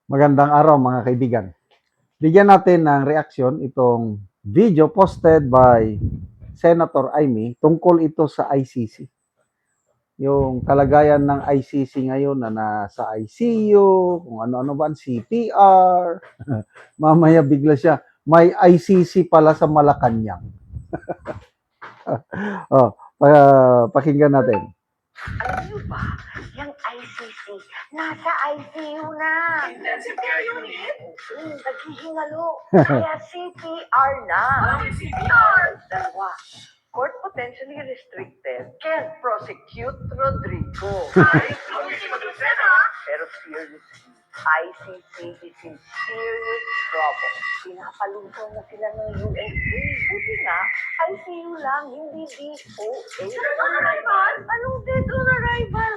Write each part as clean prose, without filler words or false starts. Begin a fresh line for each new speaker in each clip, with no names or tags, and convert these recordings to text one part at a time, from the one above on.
Magandang araw mga kaibigan. Bigyan natin ng reaksyon itong video posted by Senator Amy tungkol ito sa ICC. Yung kalagayan ng ICC ngayon na nasa ICU, kung ano-ano ba, CPR. Mamaya bigla siya, may ICC pala sa Malacanang. Pakinggan natin.
Alam niyo ba, yung ICC, nasa ICU na. Intensive care unit? Naghihingalo. Kaya CPR na. CPR? Dalawa. Court potentially restricted can't prosecute Rodrigo. Ay, pero seriously, ICC is in serious trouble. Pinapalungkol na sila ng USA. Buti nga, ICU lang, hindi DOA. Dead on arrival? Anong dead on arrival?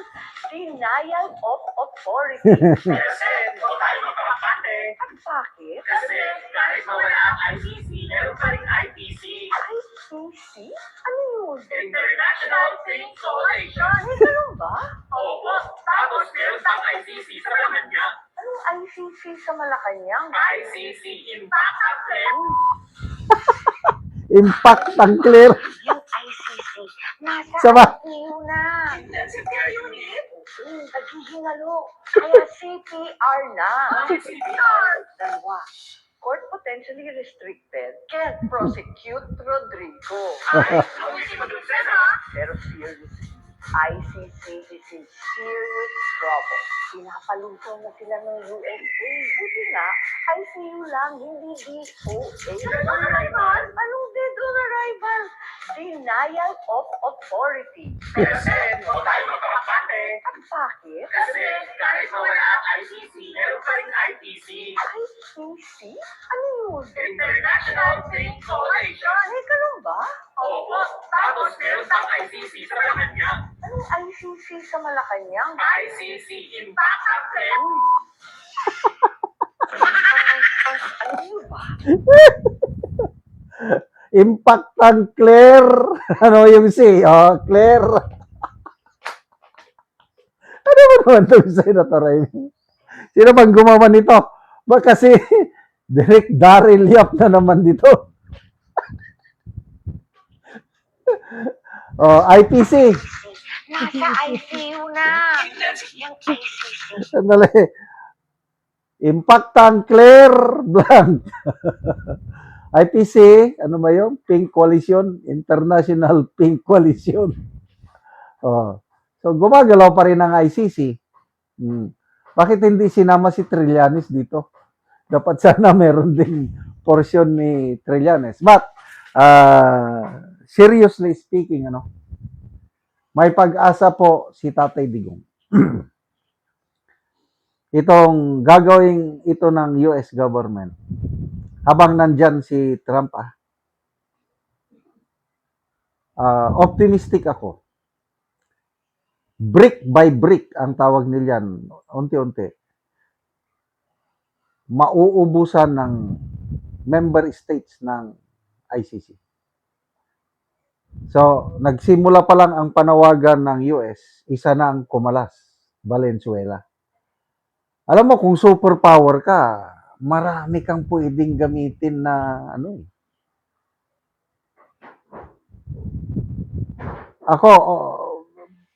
Denial of authority.
Kasi, huwag tayo magkakapate.
At bakit?
Kasi, kahit mawala ang ICC, meron pa rin IPC.
ICC? Ano yun?
International Film Coalition.
Ay, ganun ba?
Opo, tapos meron pang ICC sa Malacanang.
Anong ICC sa Malacanang?
ICC Impact Access.
Impact ang clear.
Yung ICC, nasa
Sama.
ICU na.
Intensive care unit?
Naghihingalo. Kaya CPR na.
CPR?
Dalawa. Court potentially restricted can't prosecute Rodrigo.
Ay, hindi mo dun, Sen, ha?
Pero seriously, ICC is in serious trouble. Pinapalungkol na sila ng USA. Buti nga, ICU lang, hindi DOA.
Dead on arrival?
Anong dead on arrival? Denial of authority.
Kasi, huwag tayo magkakapate.
At bakit?
Kasi, kahit mawala ang ICC, meron pa rin IPC.
ICC? Ano yun?
International Film Coalition.
Ay, ganun ba?
Opo, tapos meron pang ICC sa Malacanang.
Anong ICC sa Malacanang?
ICC Impact Access.
Alam niyo ba?
Impact ang clear. Ano yung C? Clear. Ano ba naman ito, Senator Amy? Sino bang gumawa nito? Ba kasi direct Daryl Yap na naman dito. IPC.
Nasa ICU na. Yung ICC.
Sandali. Impact ang clear blank. IPC, ano ba yun? Pink Coalition, International Pink Coalition. So, gumagalaw pa rin ang ICC. Bakit hindi sinama si Trillanes dito? Dapat sana meron ding portion ni Trillanes. But, seriously speaking, may pag-asa po si Tatay Digong. Itong gagawing ito ng US government habang nandyan si Trump, optimistic ako. Brick by brick ang tawag nilyan, unti-unti. Mauubusan ng member states ng ICC. So, nagsimula pa lang ang panawagan ng US, isa na ang kumalas, Valenzuela. Alam mo, kung superpower ka, marami kang pwedeng gamitin na Ako,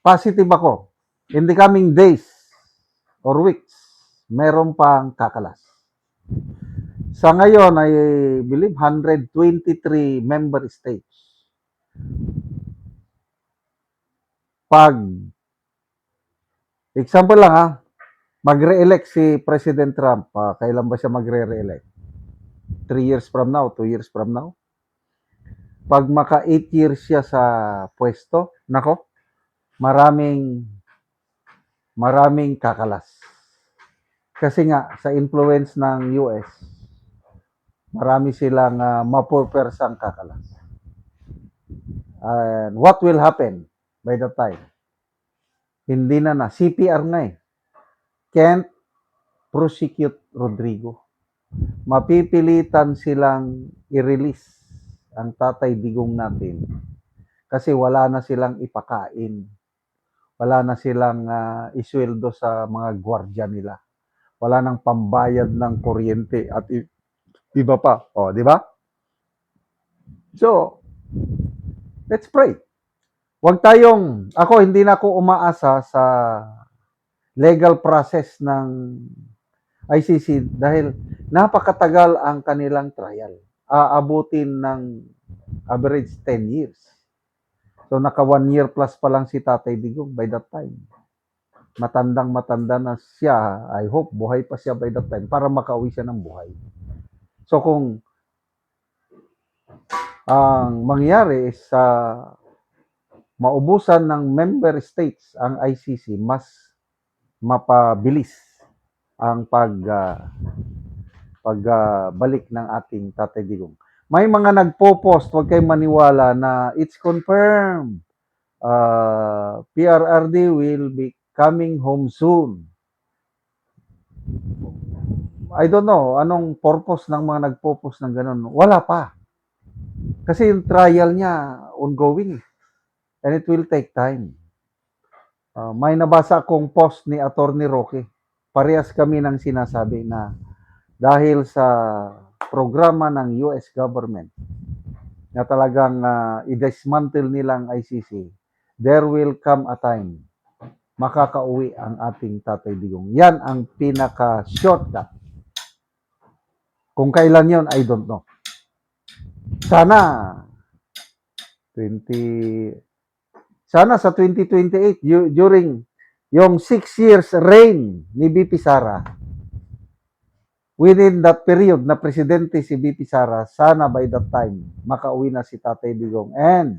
positive ako. In the coming days or weeks, meron pang kakalas. Sa ngayon, I believe 123 member states. Pag, example lang magre-elect si President Trump, kailan ba siya magre-re-elect? 3 years from now, 2 years from now? Pag maka 8 years siya sa pwesto, nako, maraming kakalas. Kasi nga, sa influence ng US, marami silang mapupersang kakalas. And what will happen by that time? Hindi na CPR nga can't prosecute Rodrigo. Mapipilitan silang i-release ang Tatay Digong natin kasi wala na silang ipakain. Wala na silang isweldo sa mga gwardiya nila. wala nang pambayad ng kuryente at iba pa. O, di ba? So, let's pray. Ako hindi na ako umaasa sa legal process ng ICC dahil napakatagal ang kanilang trial. Aabutin ng average 10 years. So naka 1 year plus pa lang si Tatay Digong by that time. Matandang-matanda na siya. I hope buhay pa siya by that time para makauwi siya ng buhay. So kung ang mangyari is maubusan ng member states ang ICC, mas mapabilis ang pagbalik ng ating Tatay Digong. May mga nagpo-post, huwag kayong maniwala na it's confirmed. PRRD will be coming home soon. I don't know, anong purpose ng mga nagpo-post ng ganun? Wala pa. Kasi yung trial niya ongoing. And it will take time. May nabasa akong post ni Attorney Roque. Parehas kami ng sinasabi na dahil sa programa ng US government na talagang i-dismantle nilang ICC, there will come a time makakauwi ang ating Tatay Digong. Yan ang pinaka-shortcut. Kung kailan yon, I don't know. Sana sa 2028 during yung 6 years reign ni BP Sara, within that period na presidente si BP Sara, sana by that time makauwi na si Tatay Digong, and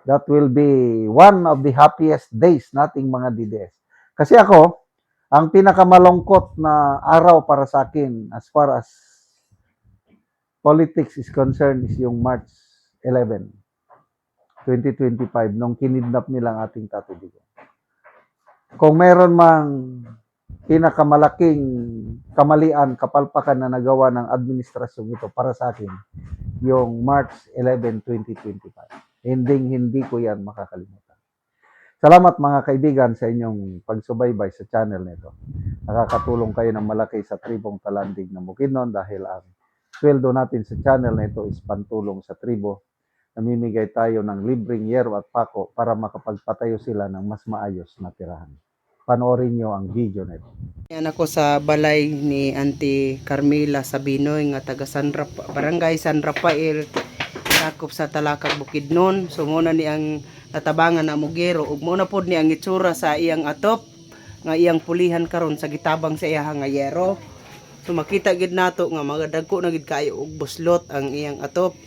that will be one of the happiest days nating mga DDS. Kasi ako, ang pinakamalungkot na araw para sa akin as far as politics is concerned is yung March 11, 2025, nung kinidnap nilang ating Tatay Digong. Kung meron mang pinakamalaking kamalian, kapalpakan na nagawa ng administrasyon ito para sa akin, yung March 11, 2025. Hindi ko yan makakalimutan. Salamat mga kaibigan sa inyong pagsubaybay sa channel nito. Nakakatulong kayo ng malaki sa tribong Talandig ng Bukidnon dahil ang sweldo natin sa channel nito is pantulong sa tribo. Namimigay tayo ng libreng yero at pako para makapagpatayo sila ng mas maayos na tirahan. Panoorin nyo ang video nito.
Yan ako sa balay ni Auntie Carmela Sabinoy nga taga Barangay San Rafael, sakop sa Talakag Bukidnon. So muna ni ang natabangan na mugero ug muna pod ni ang itsura sa iyang atop nga iyang pulihan karon sa gitabang sa iyang nga yero. So makita gid nato nga mga dagko na gid kayo og buslot ang iyang atop.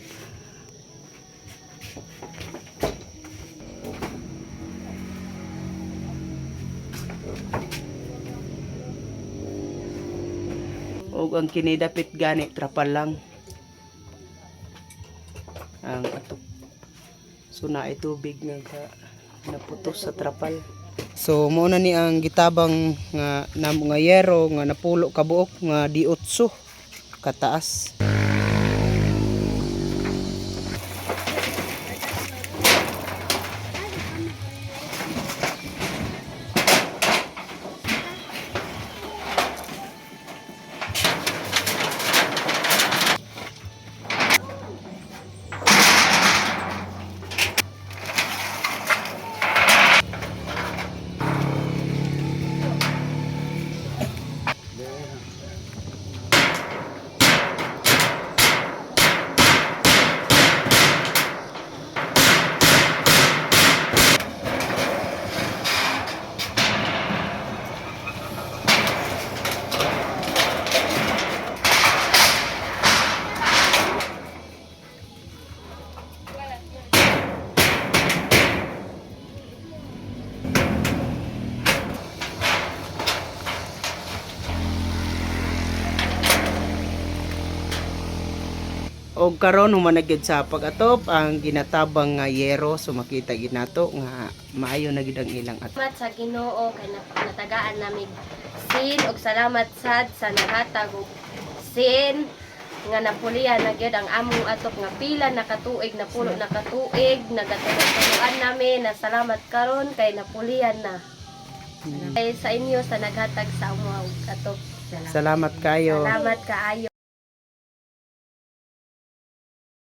Og ang kinidapit gani trapal lang ang atop. So na tubig nga naputos sa trapal. So mo na ni ang gitabang nga namo nga yero nga napulo ka buok nga di-8 kataas. Og karon humanagid sa pag-atop ang ginatabang nga yero, so makita gid nato nga maayo na gid ang ilang atop.
Salamat sa Ginoo kay natagaan namig sin og salamat sad sa naghatag og sin nga napulian na gyud ang among atop nga pila nakatuig napulo nakatuig nagatulungan namin na salamat karon kay napulian na. Kay sa inyo sa naghatag sa among atop.
Salamat kayo.
Salamat kaayo.